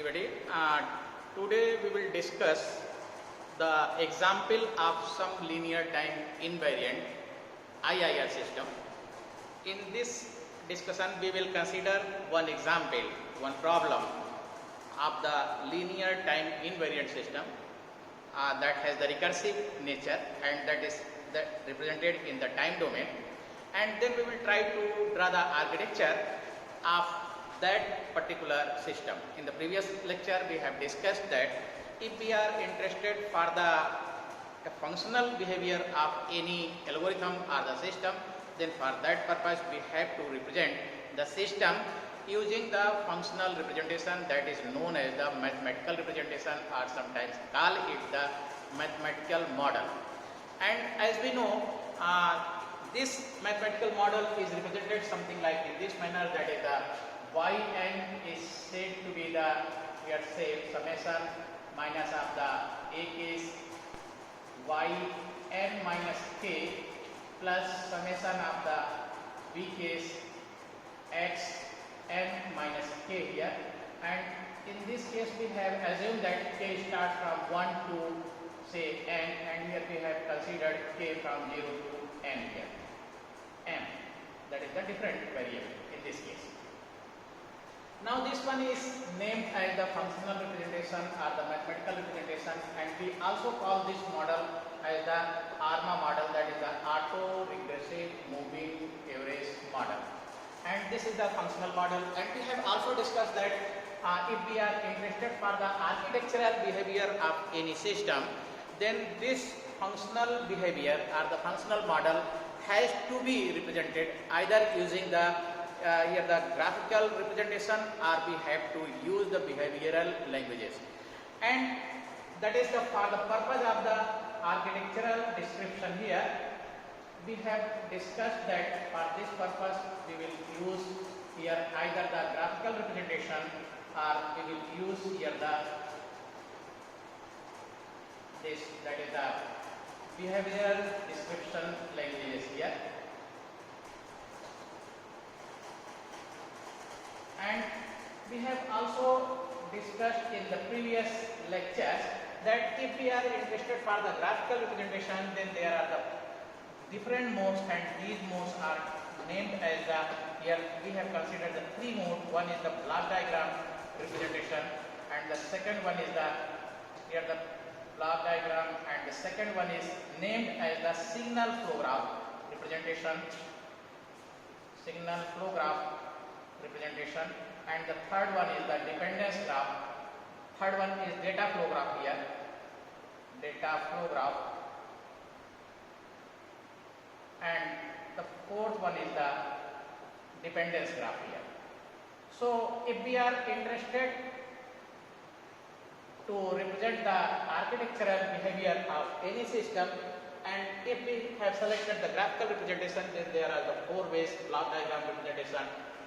everybody. Today we will discuss the example of some linear time invariant IIR system. In this discussion we will consider one example, one problem of the linear time invariant system that has the recursive nature and that is represented in the time domain, and then we will try to draw the architecture of that particular system. In the previous lecture we have discussed that if we are interested for the functional behavior of any algorithm or the system, then for that purpose we have to represent the system using the functional representation that is known as the mathematical representation, or sometimes call it the mathematical model. And as we know, this mathematical model is represented something like in this manner, that is the yn is said to be the, we are say, summation minus of the a case yn minus k plus summation of the b case x n minus k here, and in this case we have assumed that k starts from 1 to say n, and here we have considered k from 0 to n here, m, that is the different variable in this case. Now this one is named as the functional representation or the mathematical representation, and we also call this model as the ARMA model, that is the auto regressive moving average model. And this is the functional model, and we have also discussed that if we are interested for the architectural behavior of any system, then this functional behavior or the functional model has to be represented either using the here the graphical representation, or we have to use the behavioral languages. And that is for the purpose of the architectural description here, we have discussed that for this purpose we will use here either the graphical representation, or we will use here the this, that is the behavioral description languages here. And we have also discussed in the previous lectures that if we are interested for the graphical representation, then there are the different modes, and these modes are named as the, here we have considered the three modes. One is the block diagram representation, and the second one is the, here the block diagram, and the second one is named as the signal flow graph representation, signal flow graph representation, and the third one is the dependence graph. Third one is data flow graph here, data flow graph, and the fourth one is the dependence graph here. So if we are interested to represent the architectural behavior of any system, and if we have selected the graphical representation, then there are the four ways: block diagram representation,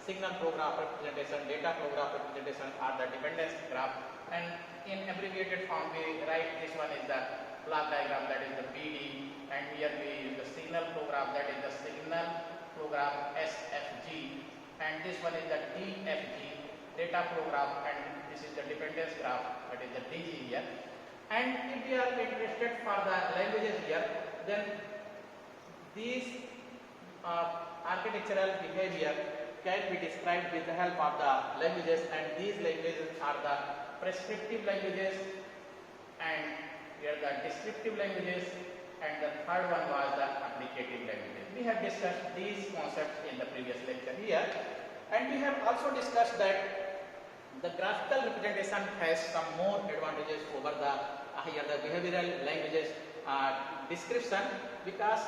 signal flow graph representation, data flow graph representation, or the dependence graph. And in abbreviated form we write this one is the block diagram, that is the BD, and here we use the signal flow graph, that is the signal flow graph SFG, and this one is the DFG, data flow graph, and this is the dependence graph, that is the DG here. And if we are interested for the languages here, then these architectural behavior can be described with the help of the languages, and these languages are the prescriptive languages, and here the descriptive languages, and the third one was the applicative languages. We have discussed these concepts in the previous lecture here, and we have also discussed that the graphical representation has some more advantages over the here the behavioral languages description, because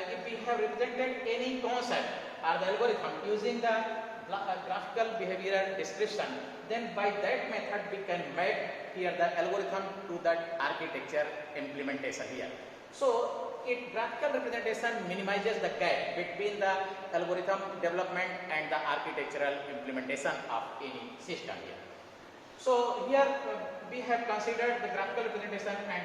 if we have represented any concept or the algorithm using the graphical behavioral description, then by that method we can map here the algorithm to that architecture implementation here. So graphical representation minimizes the gap between the algorithm development and the architectural implementation of any system here. So here we have considered the graphical representation, and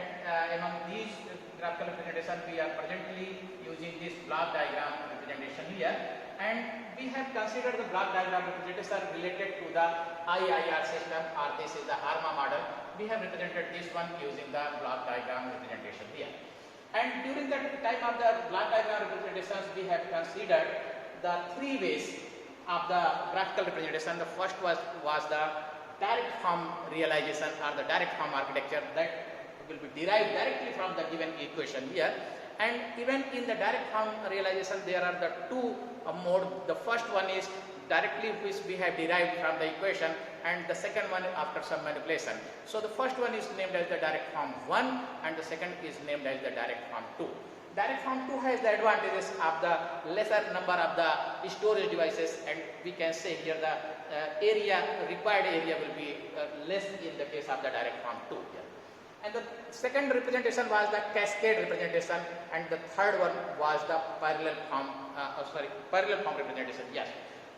among these graphical representation we are presently using this block diagram representation here. and we have considered the block diagram representation related to the IIR system, or this is the ARMA model. We have represented this one using the block diagram representation here. And during the time of the block diagram representations, we have considered the three ways of the graphical representation. The first was the direct form realization, or the direct form architecture, that will be derived directly from the given equation here. And even in the direct form realization, there are the two modes. The first one is directly which we have derived from the equation, and the second one after some manipulation. So the first one is named as the direct form 1, and the second is named as the direct form 2. Direct form 2 has the advantages of the lesser number of the storage devices, and we can say here the required area will be less in the case of the direct form 2 here. And the second representation was the cascade representation, and the third one was the parallel form representation. Yes.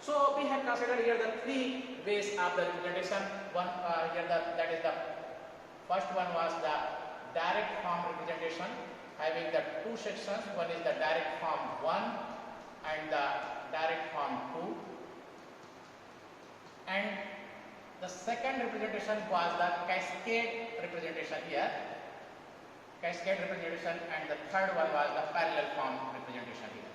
So we have considered here the three ways of the representation. One here that is the first one was the direct form representation, having the two sections. One is the direct form 1 and the direct form 2, and the second representation was the cascade representation here, cascade representation, and the third one was the parallel form representation here.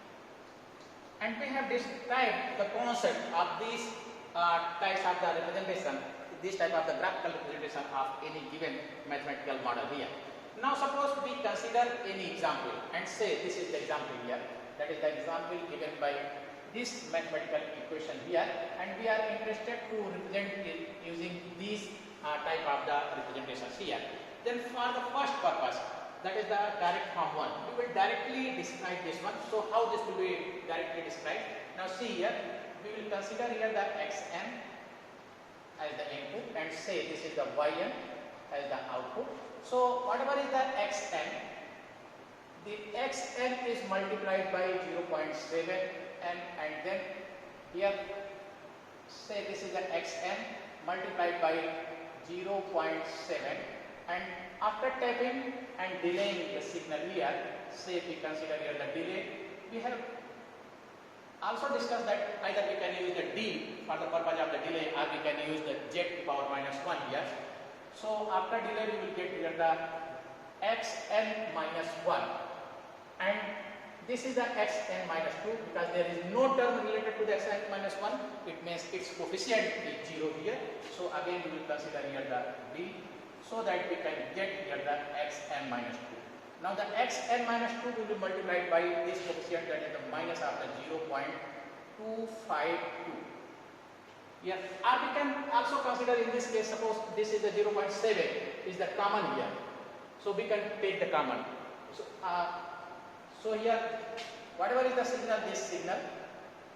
And we have described the concept of these types of the representation, this type of the graphical representation of any given mathematical model here. Now suppose we consider any example and say this is the example here, that is the example given by this mathematical equation here, and we are interested to represent it using these type of the representations here. Then for the first purpose, that is the direct form 1, we will directly describe this one. So how this will be directly described? Now see here, we will consider here the xn as the input and say this is the yn as the output. So whatever is the xn, the xn is multiplied by 0.7, and then here say this is the xn multiplied by 0.7, and after tapping and delaying the signal here, say we consider here the delay, we have also discussed that either we can use the d for the purpose of the delay, or we can use the z to power minus 1 here. So after delay we will get here the xn minus 1, and this is the xn minus 2, because there is no term related to the xn minus 1, it means its coefficient is 0 here. So again we will consider here the d, so that we can get here the xn minus 2. Now the xn minus 2 will be multiplied by this coefficient, that is the minus of the 0.252 here. Or we can also consider in this case, suppose this is the 0.7 is the common here, so we can take the common. So here, whatever is the signal,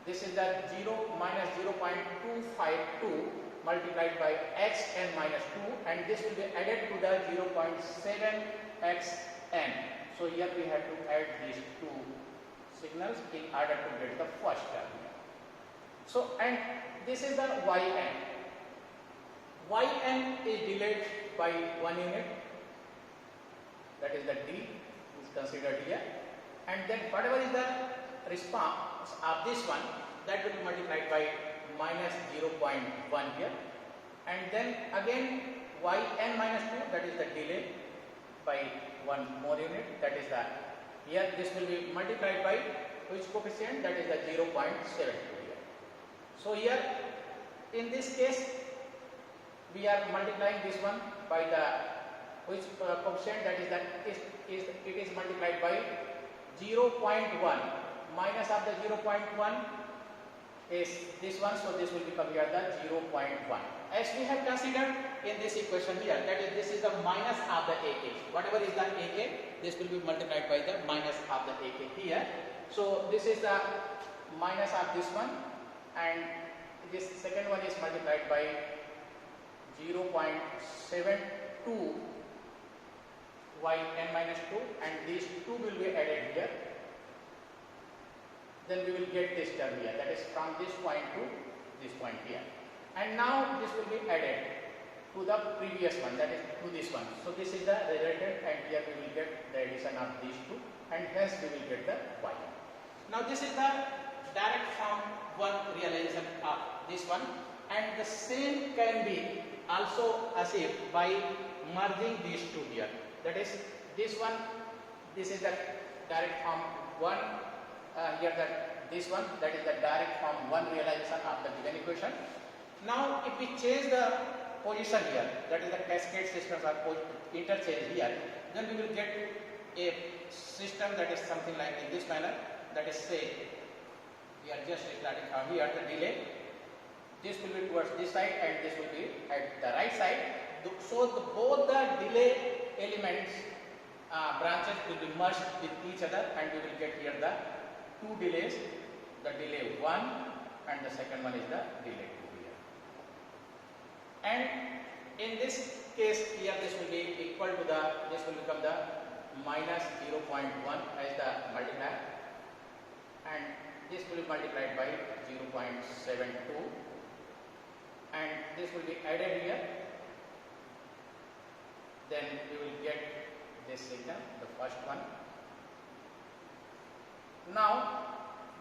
this is the 0 minus 0.252 multiplied by xn minus 2, and this will be added to the 0.7xn. So here we have to add these two signals in order to get the first term. So, and this is the yn. Yn is delayed by 1 unit, that is the d is considered here. And then whatever is the response of this one, that will be multiplied by minus 0.1 here, and then again yn minus 2, that is the delay, by 1 more unit, that is the here this will be multiplied by which coefficient, that is the 0.72 here. So here in this case we are multiplying this one by the which coefficient, that is it is multiplied by 0.1, minus of the 0.1 is this one, so this will become here the 0.1. As we have considered in this equation here, that is this is the minus of the AK. Whatever is the AK, this will be multiplied by the minus of the AK here. So this is the minus of this one, and this second one is multiplied by 0.72 yn minus 2, and these 2 will be added here. Then we will get this term here, that is from this point to this point here. And now this will be added to the previous one, that is to this one. So this is the resultant, and here we will get the addition of these two, and hence we will get the y. Now this is the direct form one realization of this one, and the same can be also achieved by merging these two here. That is, this one, this is the direct form one, here that this one, that is the direct form one realization of the given equation. Now if we change the position here, that is the cascade systems are interchange here, then we will get a system that is something like in this manner. That is, say we are just starting from here, the delay, this will be towards this side and this will be at the right side. So both the delay elements branches will be merged with each other, and we will get here the two delays, the delay 1 and the second one is the delay 2 here. And in this case here, this will be equal to the, this will become the minus 0.1 as the multiplier, and this will be multiplied by 0.72, and this will be added here. Then we will get this signal, the first one. Now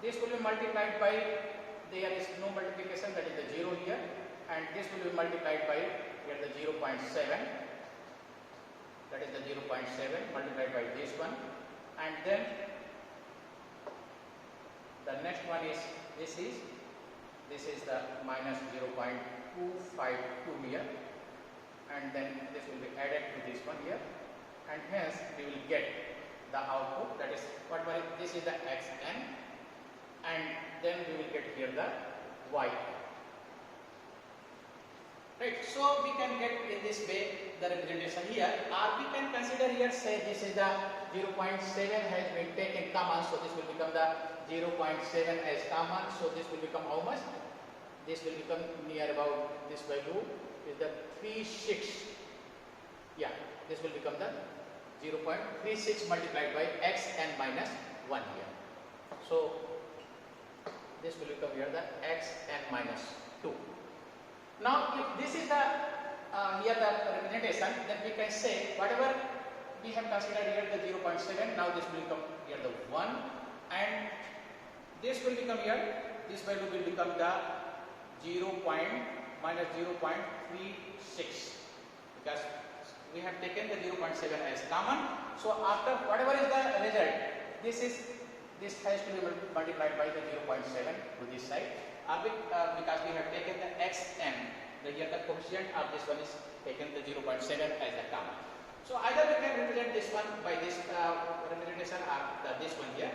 this will be multiplied by, there is no multiplication, that is the 0 here, and this will be multiplied by here the 0.7, that is the 0.7 multiplied by this one, and then the next one is this is the minus 0.252 here, and then this will be added to this one here, and hence we will get the output, that is what was, this is the xn, and then we will get here the y. Right, so we can get in this way the representation here, or we can consider here, say this is the 0.7 has been taken common, so this will become the 0.7 as common, so this will become how much? This will become near about, this value is the 36, yeah, this will become the 0.36 multiplied by x n minus 1 here. So this will become here the x n minus 2. Now if this is the here the representation, then we can say whatever we have considered here the 0.7, now this will become here the 1, and this will become here, this value will become the minus 0.36, because we have taken the 0.7 as common. So after whatever is the result, this has to be multiplied by the 0.7 to this side, because we have taken the xn, here the coefficient of this one is taken the 0.7 as the common. So either we can represent this one by this representation or this one here,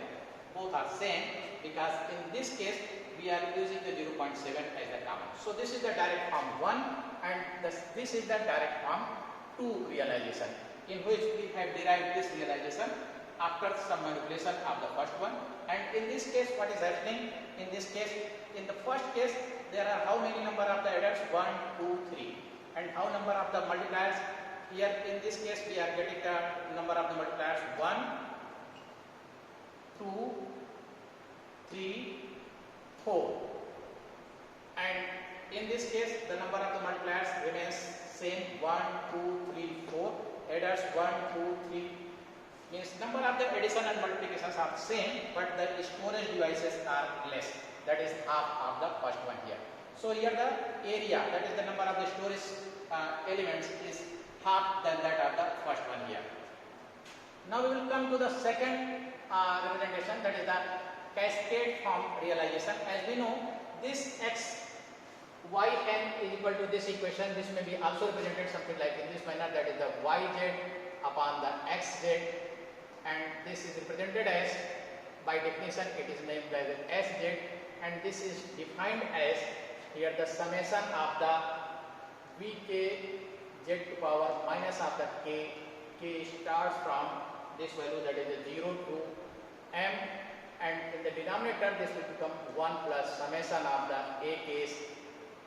both are same, because in this case we are using the 0.7 as the common. So this is the direct form 1, and this is the direct form 2 realization, in which we have derived this realization after some manipulation of the first one. And in this case, what is happening? In this case, in the first case, there are how many number of the adders? 1, 2, 3. And how number of the multipliers? Here in this case, we are getting the number of the multipliers 1, 2, 3, 4. And in this case, the number of the multipliers remains same, 1, 2, 3, 4. Adders 1, 2, 3. Means number of the addition and multiplications are same, but the storage devices are less. That is half of the first one here. So here the area, that is the number of the storage elements, is half than that of the first one here. Now we will come to the second representation, that is the cascade form realization. As we know, this x yn is equal to this equation. This may be also represented something like in this manner, that is the yz upon the xz, and this is represented as, by definition it is named as sz, and this is defined as here the summation of the vk z to power minus of the k starts from this value, that is the 0 to m, and in the denominator this will become 1 plus summation of the a case,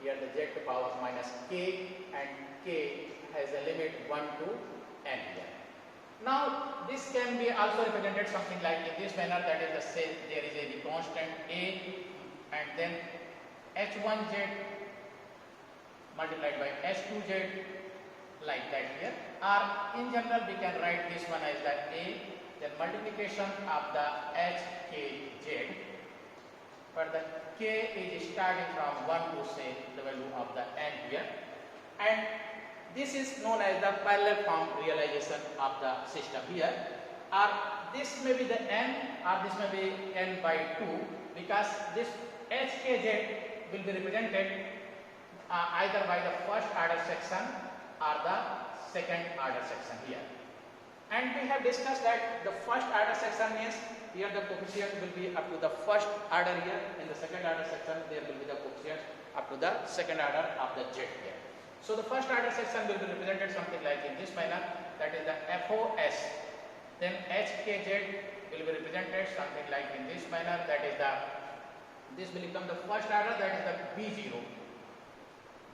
here the z to power minus k, and k has a limit 1 to n here. Now this can be also represented something like in this manner, that is the same, there is a constant a, and then h1z multiplied by h2z, like that here. Or in general we can write this one as the a, then multiplication of the hkz, but the k is starting from 1 to say the value of the n here, and this is known as the parallel form realization of the system here, or this may be the n or this may be n by 2, because this HKZ will be represented either by the first order section or the second order section here. And we have discussed that the first order section means here the coefficient will be up to the first order here, in the second order section there will be the coefficient up to the second order of the Z here. So the first order section will be represented something like in this manner, that is the FOS. Then HKZ will be represented something like in this manner, that is the, this will become the first order, that is the B0.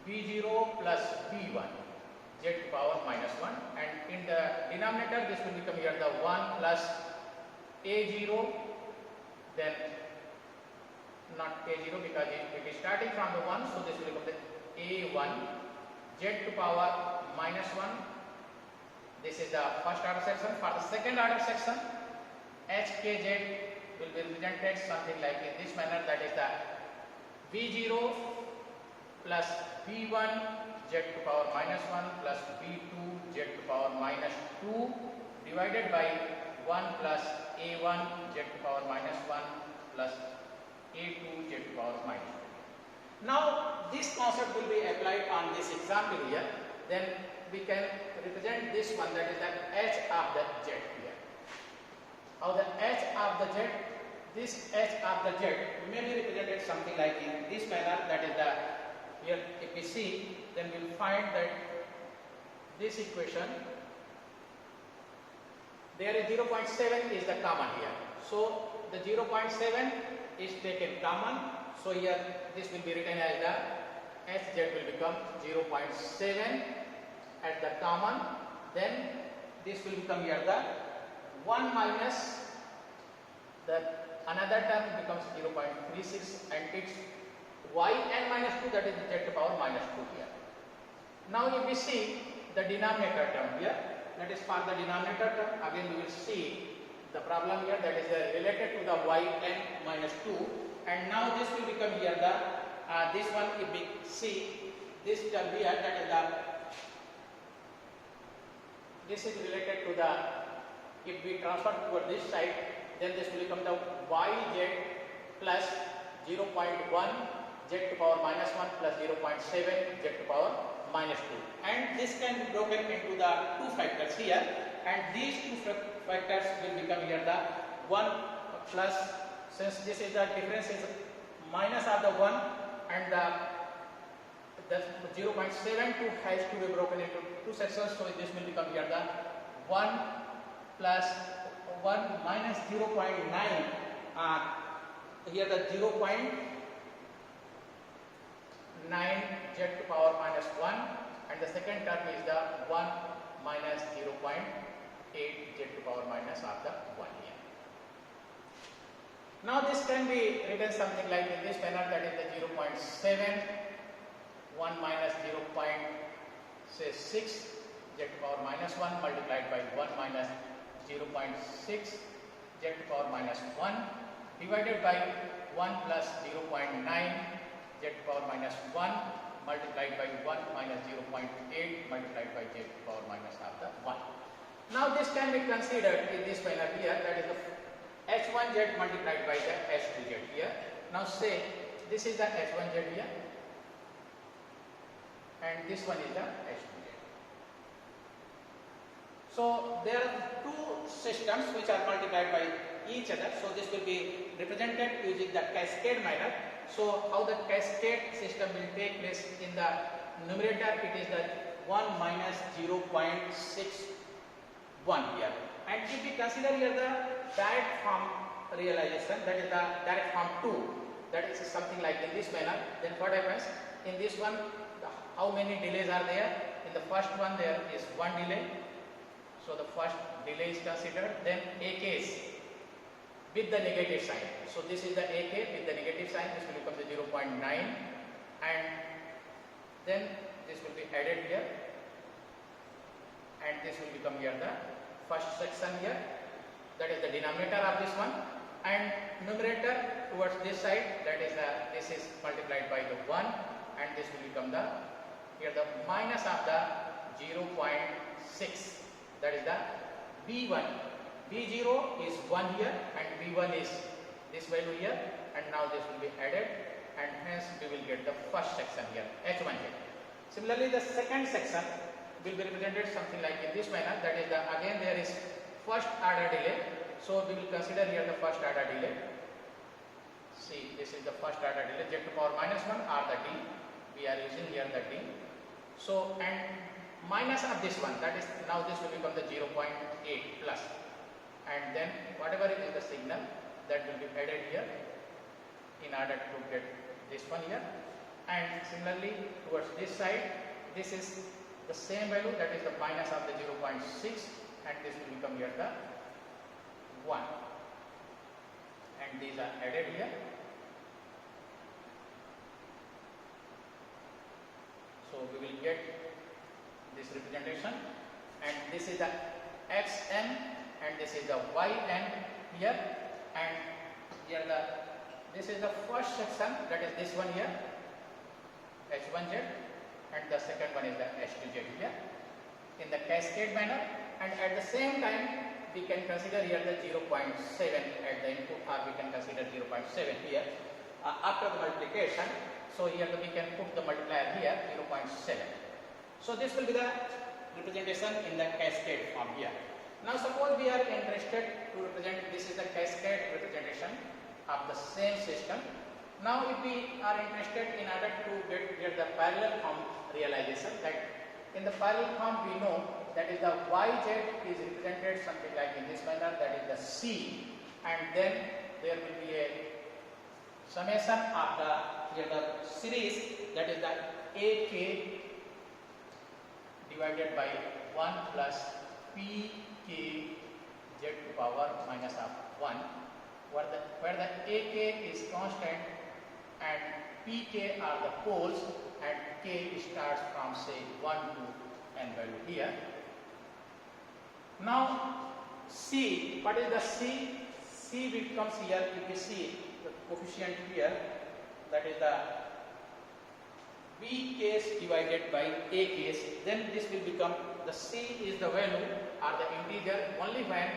B0 plus B1, Z to power minus 1, and in the denominator this will become here the 1 plus A0, then not A0 because it is starting from the 1, so this will become the A1, Z to power minus 1. This is the first order section. For the second order section, HKZ will be represented something like in this manner, that is the B0 plus B1 Z to power minus 1 plus B2 Z to power minus 2 divided by 1 plus A1 Z to power minus 1 plus A2 Z to power minus 2. Now this concept will be applied on this example here. Then we can represent this one, that is the H of the Z here. How the H of the Z, this H of the Z may be represented something like in this manner, that is the, here if we see, then we will find that this equation, there is 0.7 is the common here. So the 0.7 is taken common. So here this will be written as the Hz will become 0.7 at the common. Then this will become here the 1 minus the another term becomes 0.36, and its yn minus 2, that is the Z to power minus 2 here. Now if we see the denominator term here, that is for the denominator term, again we will see the problem here, that is related to the yn minus 2, and now this will become here the this one, if we see this term here, that is the, this is related to the, if we transfer toward this side, then this will become the yz plus 0.1 Z to power minus 1 plus 0.7 Z to power minus 2, and this can be broken into the two factors here, and these two factors will become here the 1 plus, since this is the difference is minus of the 1, and the 0.72 has to be broken into two sections, so this will become here the 1 plus 1 minus 0.9, here the 0.9 Z to power minus 1, and the second term is the 1 minus 0.8 Z to power minus of the 1 here. Now this can be written something like in this manner, that is the 0.7, 1 minus 0.6 Z to power minus 1 multiplied by 1 minus 0.6 Z to power minus 1 divided by 1 plus 0.9 Z to power minus 1 multiplied by 1 minus 0.8 multiplied by Z to power minus of the 1. Now this can be considered in this manner here, that is the H1Z multiplied by the H2Z here. Now say this is the H1Z here, and this one is the H2Z. So there are two systems which are multiplied by each other, so this will be represented using the cascade manner. So how the cascade system will take place, in the numerator it is the 1 minus 0.61 here, and if we consider here the direct form realization, that is the direct form 2, that is something like in this manner, then what happens in this one, how many delays are there? In the first one there is one delay, so the first delay is considered, then a case with the negative sign. So this is the AK with the negative sign, this will become the 0.9, and then this will be added here, and this will become here the first section here, that is the denominator of this one, and numerator towards this side, that is this is multiplied by the 1, and this will become the here the minus of the 0.6, that is the B1. B0 is 1 here and B1 is this value here, and now this will be added, and hence we will get the first section here, H1 here. Similarly, the second section will be represented something like in this manner, that is the again there is first order delay. So we will consider here the first order delay. See, this is the first order delay, z to power minus 1 or the d. We are using here the d. So, and minus of this one, that is now this will become the 0.8 plus, and then whatever is the signal that will be added here in order to get this one here. And similarly towards this side, this is the same value, that is the minus of the 0.6, and this will become here the 1, and these are added here. So we will get this representation, and this is the xn and this is the yn here, and here this is the first section, that is this one here, h1z, and the second one is the h2z here in the cascade manner. And at the same time we can consider here the 0.7 at the input, or we can consider 0.7 here after the multiplication. So here we can put the multiplier here 0.7. So this will be the representation in the cascade form here. Now suppose we are interested to represent, this is the cascade representation of the same system. Now if we are interested in order to get the parallel form realization, that in the parallel form we know that is the yz is represented something like in this manner, that is the c, and then there will be a summation of the here the series, that is the ak divided by 1 plus pk z to power minus of 1, where the ak is constant and pk are the poles, and k starts from say 1 to n value here. Now c, what is the c? C becomes here, if we see the coefficient here, that is the b case divided by a case, then this will become the c is the value or the integer only when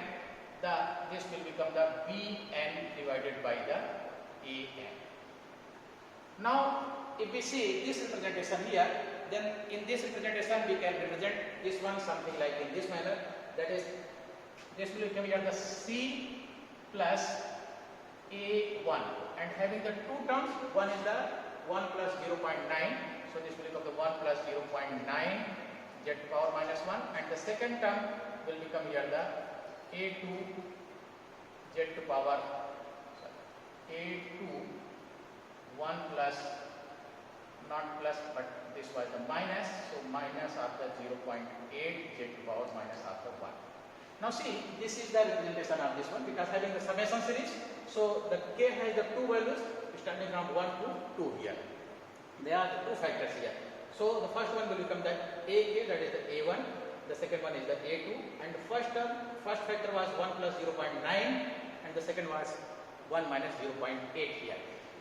this will become the bn divided by the an. Now if we see this representation here, then in this representation we can represent this one something like in this manner, that is this will become here the c plus a1, and having the two terms, one is the 1 plus 0.9, so this will become the 1 plus 0.9 z to power minus 1, and the second term will become here the a2 z to power a2 1 plus, not plus but this was the minus, so minus after 0.8 z to power minus after 1. Now see, this is the representation of this one, because having the summation series, so the k has the two values starting from 1 to 2 here. There are the two factors here. So the first one will become the ak, that is the a1, the second one is the a2, and the first factor was 1 plus 0.9 and the second was 1 minus 0.8 here.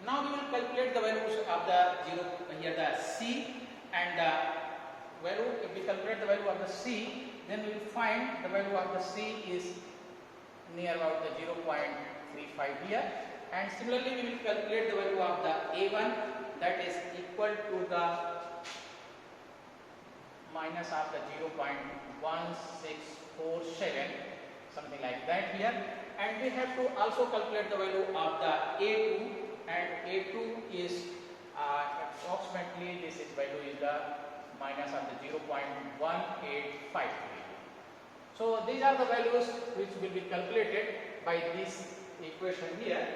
Now we will calculate the values of the here the c, and the value, if we calculate the value of the c, then we will find the value of the c is near about the 0.35 here, and similarly we will calculate the value of the a1, that is equal to the minus of the 0.1647, something like that here, and we have to also calculate the value of the a2, and a2 is approximately, this is value is the minus of the 0.185. So these are the values which will be calculated by this equation here,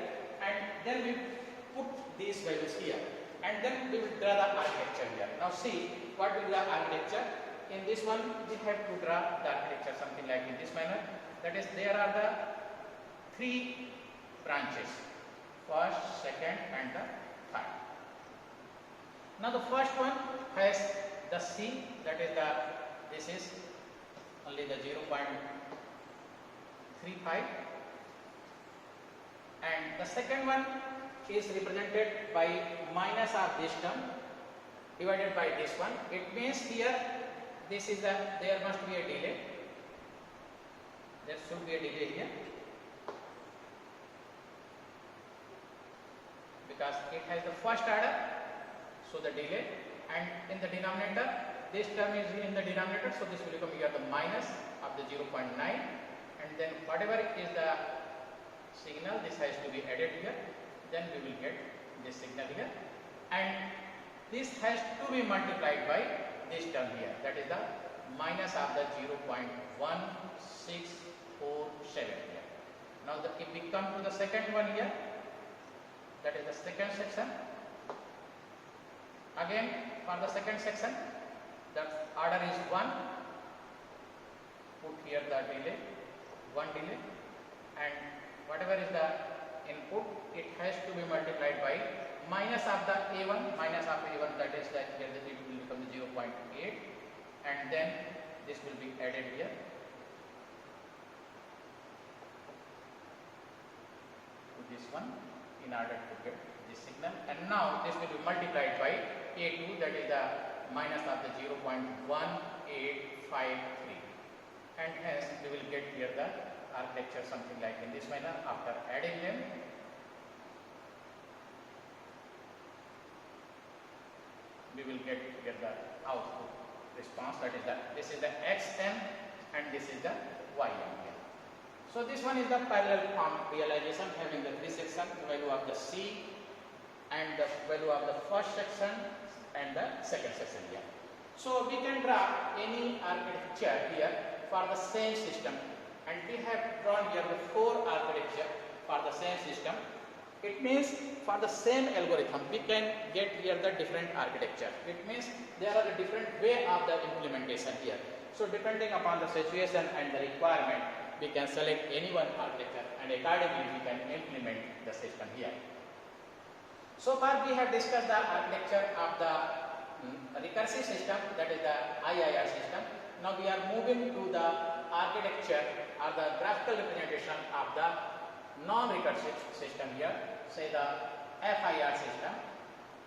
and then we put these values here, and then we will draw the architecture here. Now see what will be the architecture. In this one we have to draw the architecture something like in this manner, that is there are the three branches, first, second and the third. Now the first one has the C, that is this is only the 0.35, and the second one is represented by minus of this term divided by this one. It means here this is the, there must be a delay, there should be a delay here because it has the first order, so the delay, and in the denominator this term is in the denominator, so this will become here the minus of the 0.9, and then whatever is the signal, this has to be added here, then we will get this signal here, and this has to be multiplied by this term here, that is the minus of the 0.1647 here. Now if we come to the second one here, that is the second section. Again for the second section, the order is 1, put here the delay, 1 delay, and whatever is the input, it has to be multiplied by minus of the A1, that is that here it will become 0.8, and then this will be added here to this one in order to get this signal, and now this will be multiplied by A2, that is the minus of the 0.1853, and hence we will get here the architecture something like in this manner. After adding them, we will get here the output response, that is the, this is the xm and this is the ym here. So this one is the parallel form realization having the three sections, the value of the C and the value of the first section and the second section here. So we can draw any architecture here for the same system, and we have drawn here the 4 architecture for the same system. It means for the same algorithm we can get here the different architecture. It means there are a different way of the implementation here. So depending upon the situation and the requirement, we can select any one architecture and accordingly we can implement the system here. So far we have discussed the architecture of the recursive system, that is the IIR system. Now we are moving to the architecture or the graphical representation of the non-recursive system here, say the FIR system,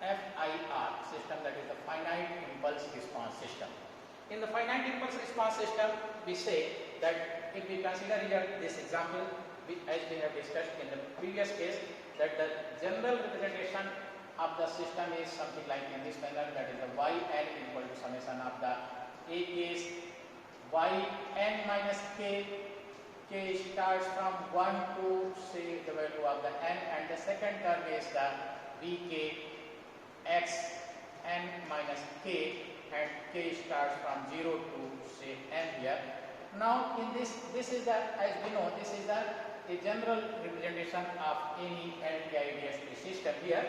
that is the finite impulse response system. In the finite impulse response system, we say that if we consider here this example, as we have discussed in the previous case, that the general representation of the system is something like in this manner, that is the yn equal to summation of the a case yn minus k starts from 1 to say the value of the n, and the second term is the vk x n minus k, and k starts from 0 to say n here. Now in this is the, as we know, this is the general representation of any LTI-DSP system here,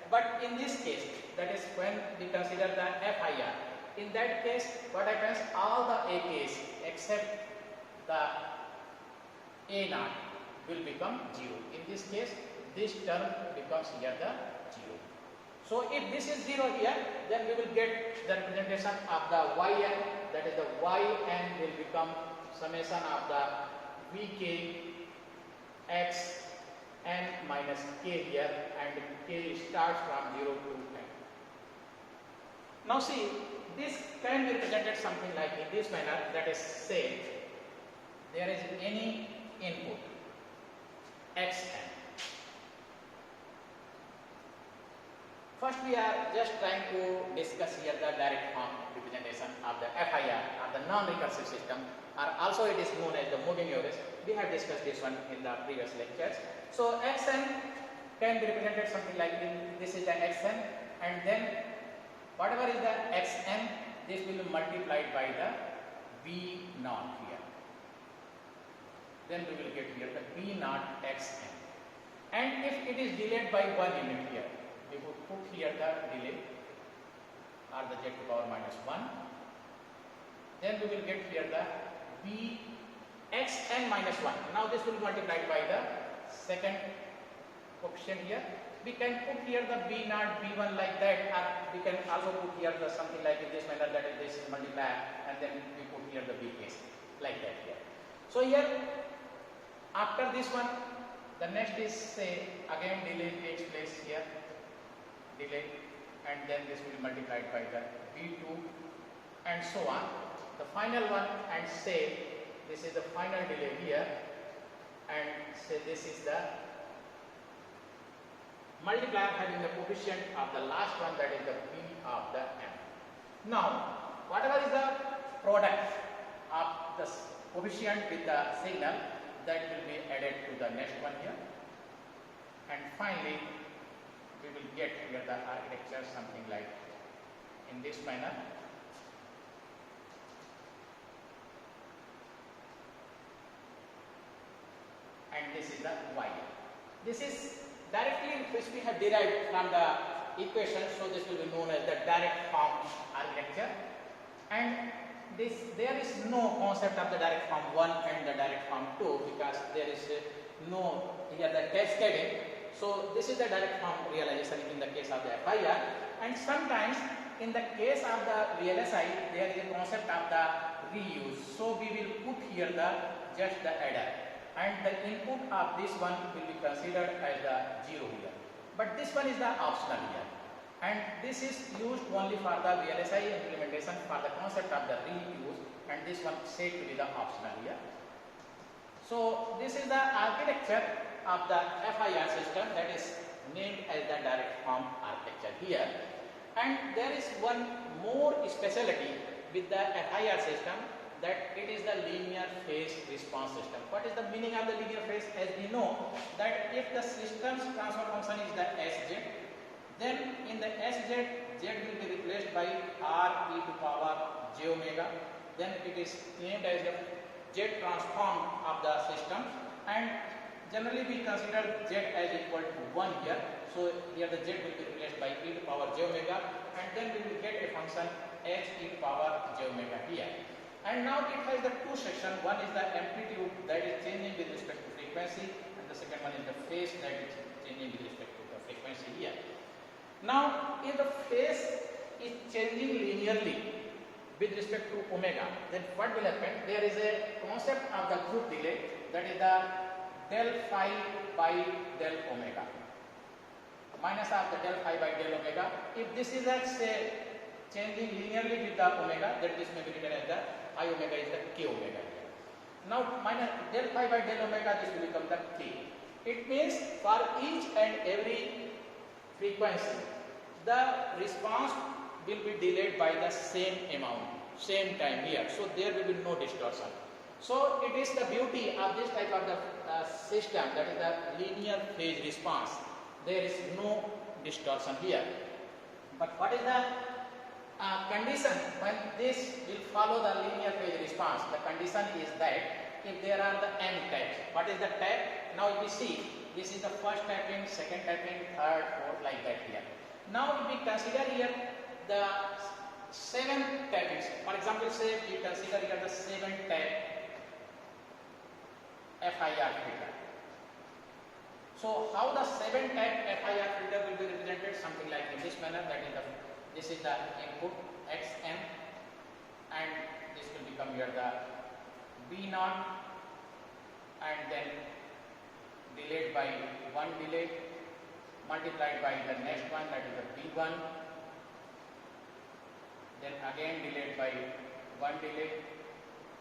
but in this case, that is when we consider the FIR, in that case what happens, all the AKs except the A naught will become 0. In this case, this term becomes here the 0. So if this is 0 here, then we will get the representation of the yn, that is the yn will become summation of the vk x n minus k here, and k starts from 0 to n. Now see, this can be represented something like in this manner, that is, say there is any input xn. First we are just trying to discuss here the direct form representation of the FIR or the non-recursive system, or also it is known as the moving average. We have discussed this one in the previous lectures. So xn can be represented something like this is the xn, and then whatever is the xn, this will be multiplied by the v naught here. Then we will get here the v naught xn, and if it is delayed by 1 unit here, we would put here the delay or the z to power minus 1. Then we will get here the v xn minus 1. Now this will be multiplied by the second coefficient here. We can put here the b naught b1 like that, or we can also put here the something like in this manner, that is this is multiplier, and then we put here the b case like that here. So here after this one, The next is say again delay takes place here, delay, and then this will be multiplied by the B2 and so on. The final one, and say this is the final delay here, and say this is the multiplier having the coefficient of the last one, that is the B of the M. Now whatever is the product of the coefficient with the signal, that will be added to the next one here, and finally we will get here the architecture something like in this manner. And this is the Y. This is directly which we have derived from the equation, so this will be known as the direct form architecture. And there is no concept of the direct form 1 and the direct form 2, because there is no here the cascading. So this is the direct form realization in the case of the FIR, and sometimes in the case of the VLSI there is a concept of the reuse. So we will put here just the adder, and the input of this one will be considered as the 0 here, but this one is the optional here, and this is used only for the VLSI implementation for the concept of the reuse, and this one said to be the optional here. So this is the architecture of the FIR system, that is named as the direct form architecture here. And there is one more specialty with the FIR system, that it is the linear phase response system. What is the meaning of the linear phase? As we know that if the system's transfer function is the Sz, then in the Sz, Z will be replaced by R e to power j omega, then it is named as the Z transform of the system, and generally we consider Z as equal to 1 here. So here the Z will be replaced by e to power j omega, and then we will get a function h e to power j omega here. And now it has the two sections. One is the amplitude, that is changing with respect to frequency, and the second one is the phase, that is changing with respect to the frequency here. Now if the phase is changing linearly with respect to omega, then what will happen? There is a concept of the group delay, that is the del phi by del omega, minus of the del phi by del omega. If this is say changing linearly with the omega, then this may be written as the I omega is the k omega here. Now minus del phi by del omega, this will become the k. It means for each and every frequency, the response will be delayed by the same amount, same time here. So there will be no distortion. So it is the beauty of this type of the system, that is the linear phase response. There is no distortion here. But what is the condition when this will follow the linear phase response? The condition is that if there are the m taps. What is the tap? Now if we see, this is the first tapping, second tapping, third, fourth, like that here. Now if we consider here the 7 tappings, for example say we consider here the 7 tap FIR filter. So how the 7 tap FIR filter will be represented? Something like in this manner, that is this is the input xm, and this will become here the B0, and then delayed by 1 delay multiplied by the next one, that is the B1, then again delayed by 1 delay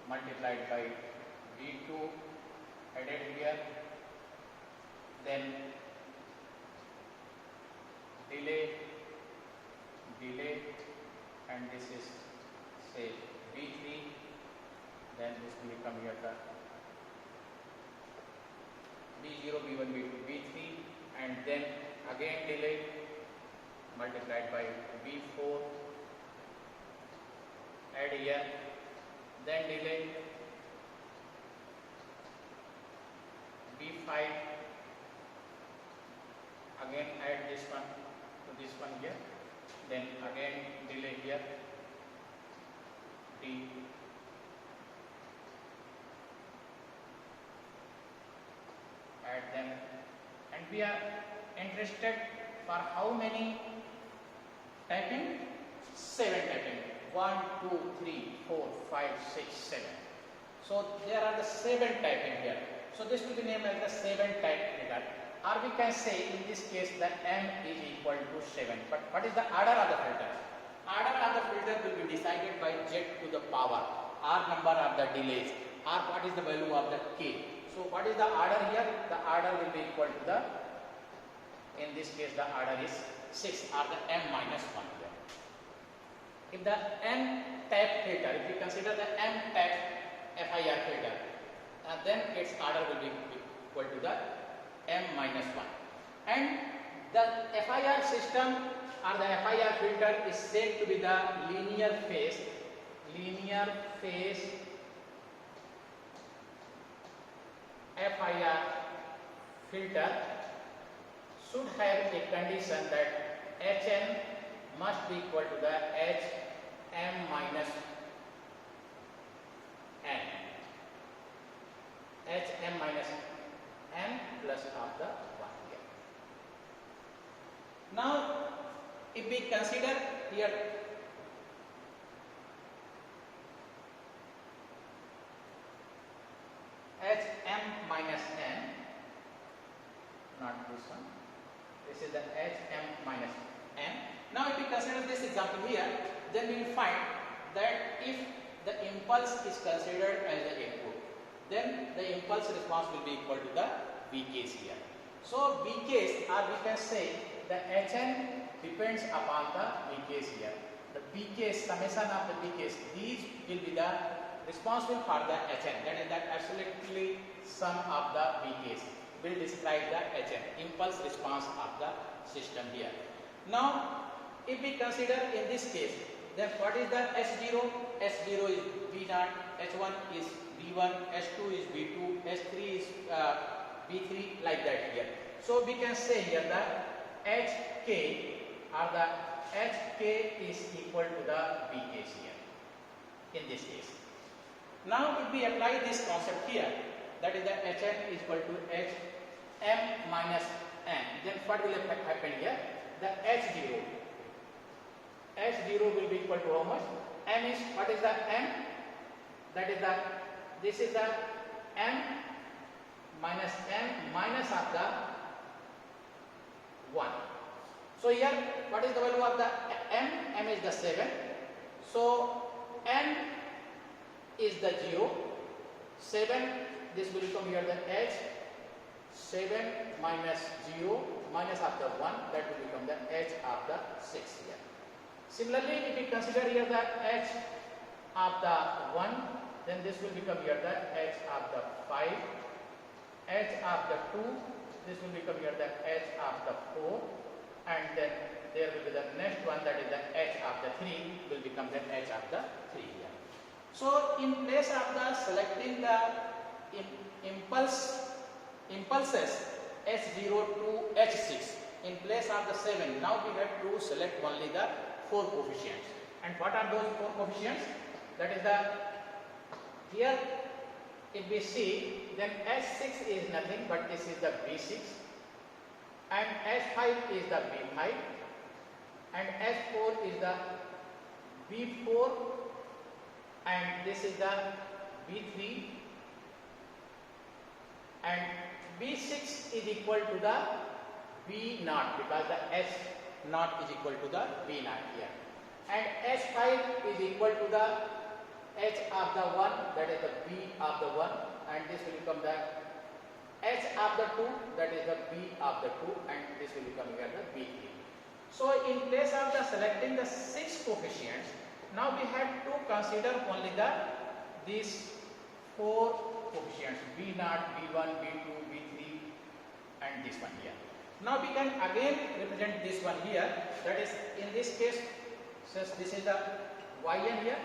multiplied by B2 added here, then delay, and this is say B3, then this will become here the B0, B1, B2, B3, and then again delay multiplied by B4, add here, then delay, B5, again add this one to this one here, then again delay here, D, add them, and we are interested for how many tapping? 7 tapping. 1, 2, 3, 4, 5, 6, 7. So there are the 7 tapping here. So this will be named as the 7 type filter, or we can say in this case the m is equal to 7. But what is the order of the filter? Order of the filter will be decided by z to the power r number of the delays, or what is the value of the k. So what is the order here? The order will be equal to the, in this case the order is 6, or the m minus 1 here. If the n type filter, if you consider the m type FIR filter, then its order will be equal to the m minus 1. And the FIR system or the FIR filter is said to be the linear phase FIR filter should have a condition that Hn must be equal to the Hm minus n. Hm minus n plus of the 1 here. Now, if we consider here Hm minus n, not this one, this is the Hm minus n. Now, if we consider this example here, then we will find that if the impulse is considered as the input, then the impulse response will be equal to the V case here. So V case, or we can say the Hn depends upon the V case here. The V case, summation of the V case, these will be the responsible for the Hn, that is the absolutely sum of the V case will describe the Hn, impulse response of the system here. Now, if we consider in this case, then what is the S0? S0 is V0, H1 is V1, S2 is V2, S3 is V3, like that here. So we can say here that Hk or the Hk is equal to the V case here in this case. Now if we apply this concept here, that is the Hn is equal to Hm minus n, then what will happen here? The H0 will be equal to how much? M is, what is the M? That is the, this is the M minus M minus of the 1. So here, what is the value of the M? M is the 7. So N is the 0. 7, this will become here the H. 7 minus 0 minus of the 1, that will become the H of the 6 here. Similarly, if we consider here the H of the 1, then this will become here the H of the 5, H of the 2, this will become here the H of the 4, and then there will be the next one, that is the H of the 3 will become the H of the 3 here. So in place of the selecting the impulses H0 to H6, in place of the 7, now we have to select only the 4 coefficients. And what are those 4 coefficients? That is the, here if we see, then H6 is nothing but this is the B6, and H5 is the B5, and H4 is the B4, and this is the B3, and B6 is equal to the B0 because the H0 is equal to the B0 here, and H5 is equal to the H of the 1, that is the B of the 1, and this will become the H of the 2, that is the B of the 2, and this will become here the B3. So in place of the selecting the 6 coefficients, now we have to consider only the these 4 coefficients B0, B1, B2, B3, and this one here. Now we can again represent this one here, that is in this case, since this is the Yn here,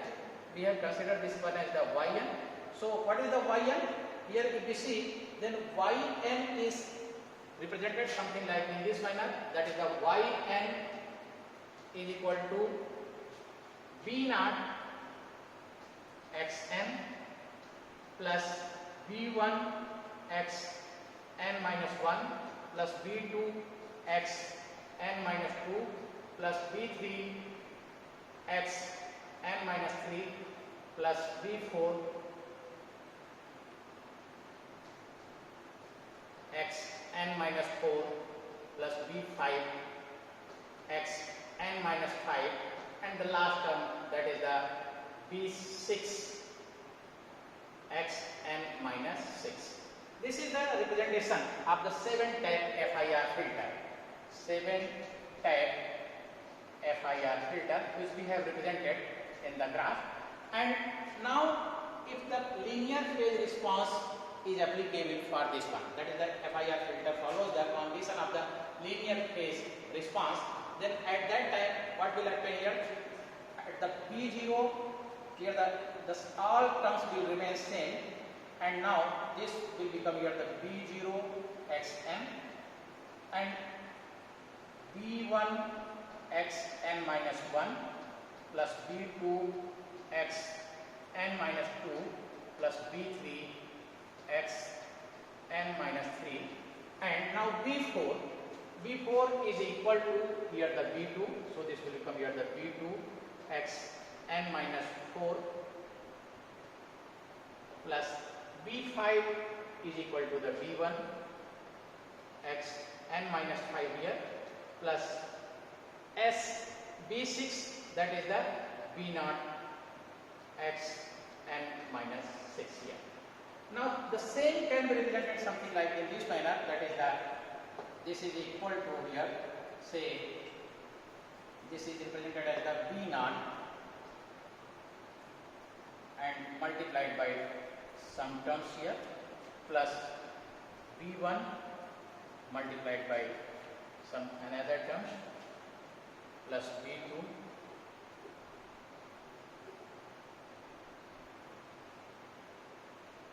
we have considered this one as the Yn. So what is the Yn? Here if we see, then Yn is represented something like in this manner, that is the Yn is equal to B0 xn plus B1 xn minus 1 plus B2 xn minus 2 plus B3 xn minus 3 plus B4 x n minus 4 plus b5 x n minus 5, and the last term, that is the b6 x n minus 6. This is the representation of the 7-type FIR filter. 7-type FIR filter which we have represented in the graph. And now if the linear phase response is applicable for this one, that is the FIR filter follows the condition of the linear phase response, then at that time what will happen here? At the B0, here the all terms will remain same, and now this will become here the B0 xn and B1 xn minus 1 plus B2 xn minus 2 plus B3 xn minus 3, and now B4 is equal to here the B2, so this will become here the B2 xn minus 4 plus B5 is equal to the B1 xn minus 5 here plus B6, that is the B0 xn minus 6 here. Now the same can be represented something like in this manner, that is that this is equal to here, say this is represented as the B0 and multiplied by some terms here plus B1 multiplied by some another terms plus B2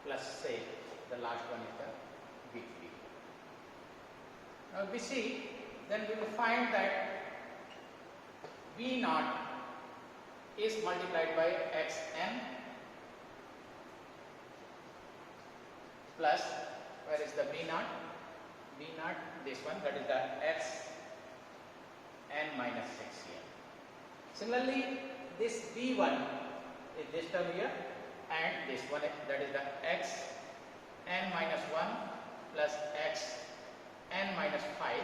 plus say the last one is the B3. Now we see, then we will find that B0 is multiplied by xn plus, where is the B0? B0, this one, that is the xn minus 6 here. Similarly, this B1 is this term here, and this one, that is the xn minus 1 plus xn minus 5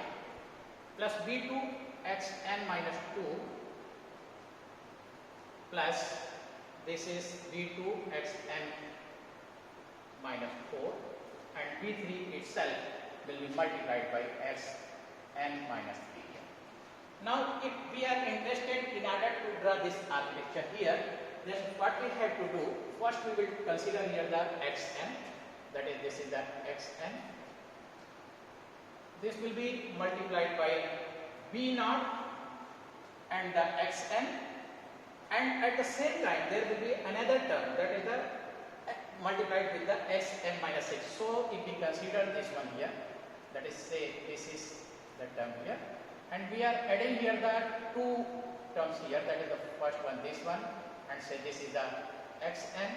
plus B2 xn minus 2 plus this is B2 xn minus 4, and B3 itself will be multiplied by xn minus 3 here. Now if we are interested in order to draw this architecture here, then what we have to do, first we will consider here the xn, that is this is the xn. This will be multiplied by B0 and the xn, and at the same time there will be another term, that is the multiplied with the xn minus 6. So if we consider this one here, that is say this is the term here, and we are adding here the two terms here, that is the first one, this one, and say this is the xn,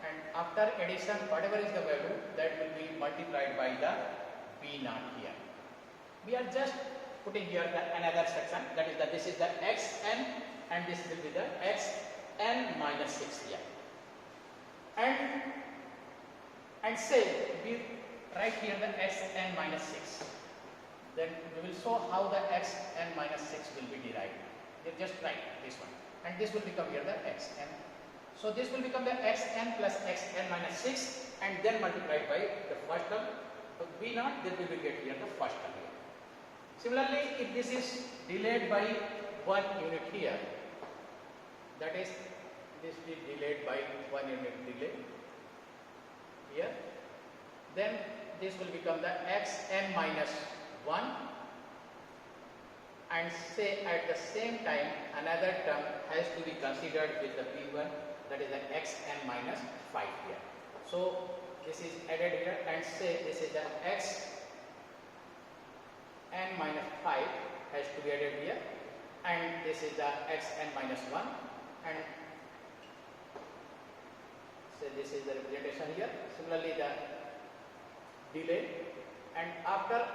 and after addition whatever is the value, that will be multiplied by the B0 here. We are just putting here the another section, that is that this is the xn and this will be the xn minus 6 here, and say we write here the xn minus 6, then we will show how the xn minus 6 will be derived. You just write this one, and this will become here the xn. So this will become the xn plus xn minus 6, and then multiplied by the first term B0, then we will get here the first term here. Similarly, if this is delayed by 1 unit here, that is this is delayed by 1 unit delay here, then this will become the xn minus 1, and say at the same time another term has to be considered with the B1, that is the xn minus 5 here. So this is added here, and say this is the xn minus 5 has to be added here, and this is the xn minus 1, and say this is the representation here. Similarly the delay, and after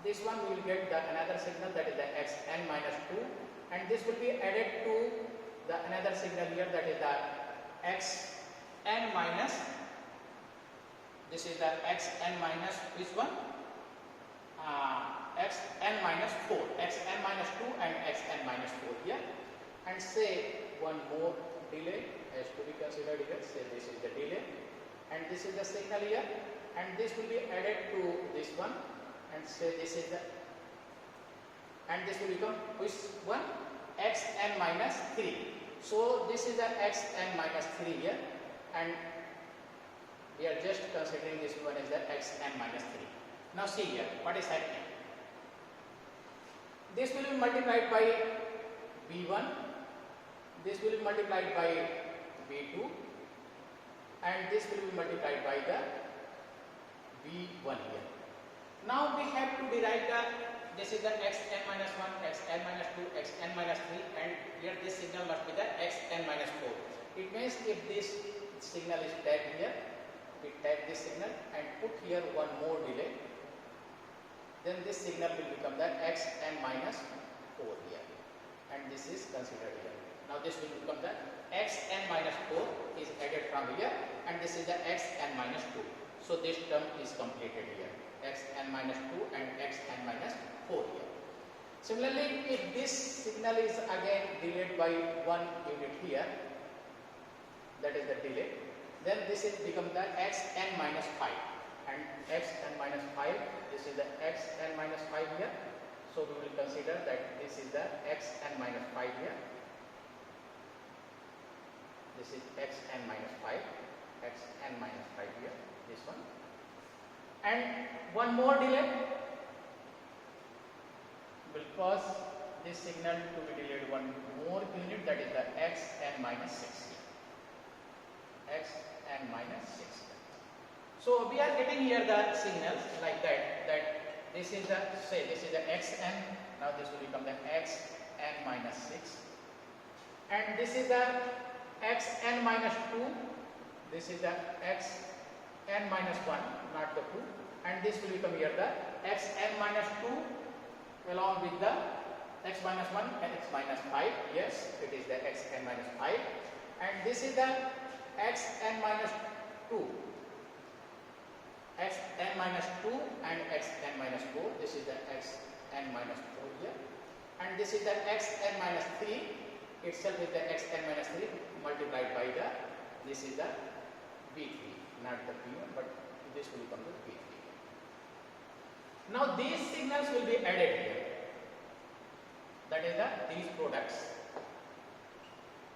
this one we will get the another signal, that is the xn minus 2, and this will be added to the another signal here, that is the xn minus, this is the xn minus which one, xn minus 4, xn minus 2 and xn minus 4 here, and say one more delay has to be considered here. Say this is the delay and this is the signal here, and this will be added to this one, and say this is the, and this will become which one, xn minus 3. So this is the xn minus 3 here, and we are just considering this one as the xn minus 3. Now see here what is happening. This will be multiplied by V1, this will be multiplied by V2, and this will be multiplied by the V1 here. Now we have to derive the, this is the xn minus 1, xn minus 2, xn minus 3, and here this signal must be the xn minus 4. It means if this signal is tagged here, we tag this signal and put here one more delay, then this signal will become the xn minus 4 here, and this is considered here. Now this will become the xn minus 4 is added from here, and this is the xn minus 2. So this term is completed here, xn minus 2 and xn minus 4 here. Similarly, if this signal is again delayed by 1 unit here, that is the delay, then this is become the xn minus 5, and xn minus 5, this is the xn minus 5 here. So we will consider that this is the xn minus 5 here, this is xn minus 5, xn minus 5 here, this one, and one more delay will cause this signal to be delayed one more unit, that is the xn minus 6 here, xn minus 6. So we are getting here the signals like that, this is the, say this is the xn, now this will become the xn minus 6, and this is the xn minus 2, this is the xn minus 1, not the 2, and this will become here the xn minus 2 along with the x minus 1 and x minus 5, yes, it is the xn minus 5, and this is the xn minus 2, xn minus 2 and xn minus 4, this is the xn minus 4 here, and this is the xn minus 3 itself with the xn minus 3 multiplied by the, this is the V3, not the V1, but this will become the V3. Now these signals will be added here, that is these products.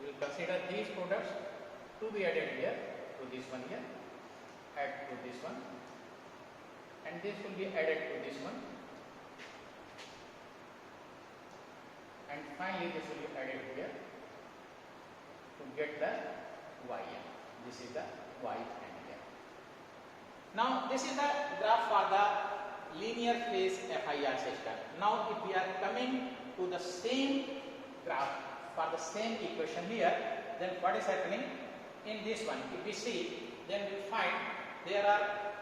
We will consider these products to be added here to this one here, add to this one, and this will be added to this one, and finally this will be added here to get the Ym. This is the Yn here. Now this is the graph for the linear phase FIR system. Now if we are coming to the same graph for the same equation here, then what is happening in this one? If we see, then we find there are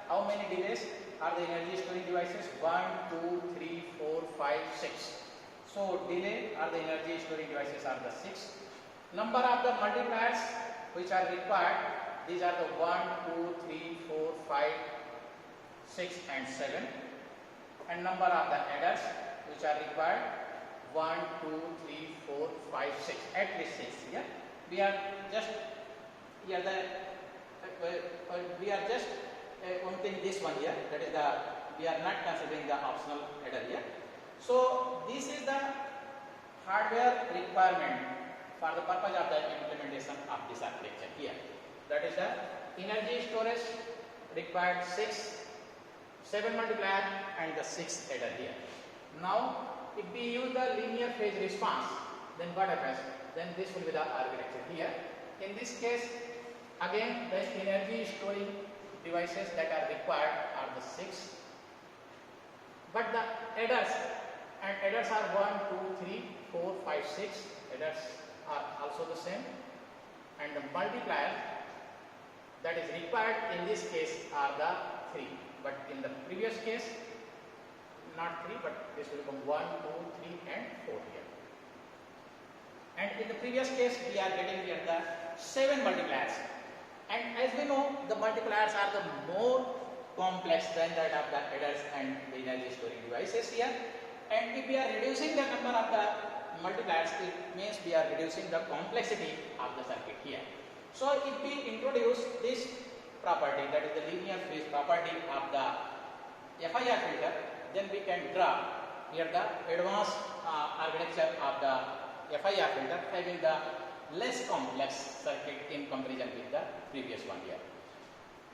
how many delays are the energy storing devices? 1, 2, 3, 4, 5, 6. So delay or the energy storing devices are the 6. Number of the multipliers which are required, these are the 1, 2, 3, 4, 5, 6 and 7. And number of the adders which are required, 1, 2, 3, 4, 5, 6, at least 6 here. We are just here we are just counting this one here, that is the, we are not considering the optional adder here. So this is the hardware requirement for the purpose of the implementation of this architecture here. That is the energy storage required 6, 7 multiplier and the 6 adder here. Now if we use the linear phase response, then what happens? Then this will be the architecture here. In this case, again the energy storing devices that are required are the 6, but the adders are 1, 2, 3, 4, 5, 6. Adders are also the same, and the multiplier that is required in this case are the 3, but in the previous case not 3, but this will become 1, 2, 3 and 4 here. And in the previous case we are getting here the 7 multipliers, and as we know the multipliers are the more complex than that of the adders and the energy storing devices here. And if we are reducing the number of the multipliers, it means we are reducing the complexity of the circuit here. So if we introduce this property, that is the linear phase property of the FIR filter, then we can draw here the advanced architecture of the FIR filter, having the less complex circuit in comparison with the previous one here.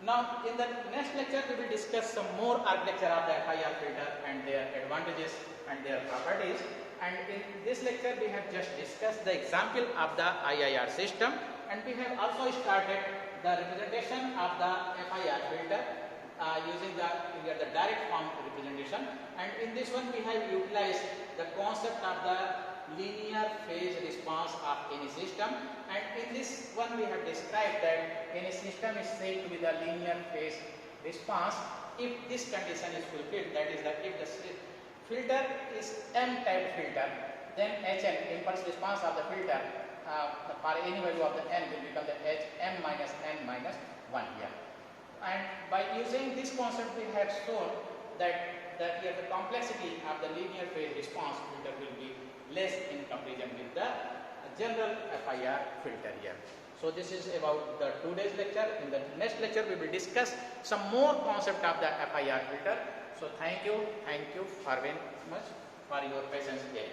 Now in the next lecture we will discuss some more architecture of the FIR filter and their advantages and their properties. And in this lecture we have just discussed the example of the IIR system, and we have also started the representation of the FIR filter using the direct form representation. And in this one we have utilized the concept of the linear phase response of any system, and in this one we have described that any system is said to be the linear phase response if this condition is fulfilled, that is that if the filter is M-type filter, then HN, impulse response of the filter for any value of the n will become the Hm minus n minus 1 here. And by using this concept we have shown that here the complexity of the linear phase response filter will be less in comparison with the general FIR filter here. So this is about the today's lecture. In the next lecture we will discuss some more concept of the FIR filter. So thank you very much for your patience here.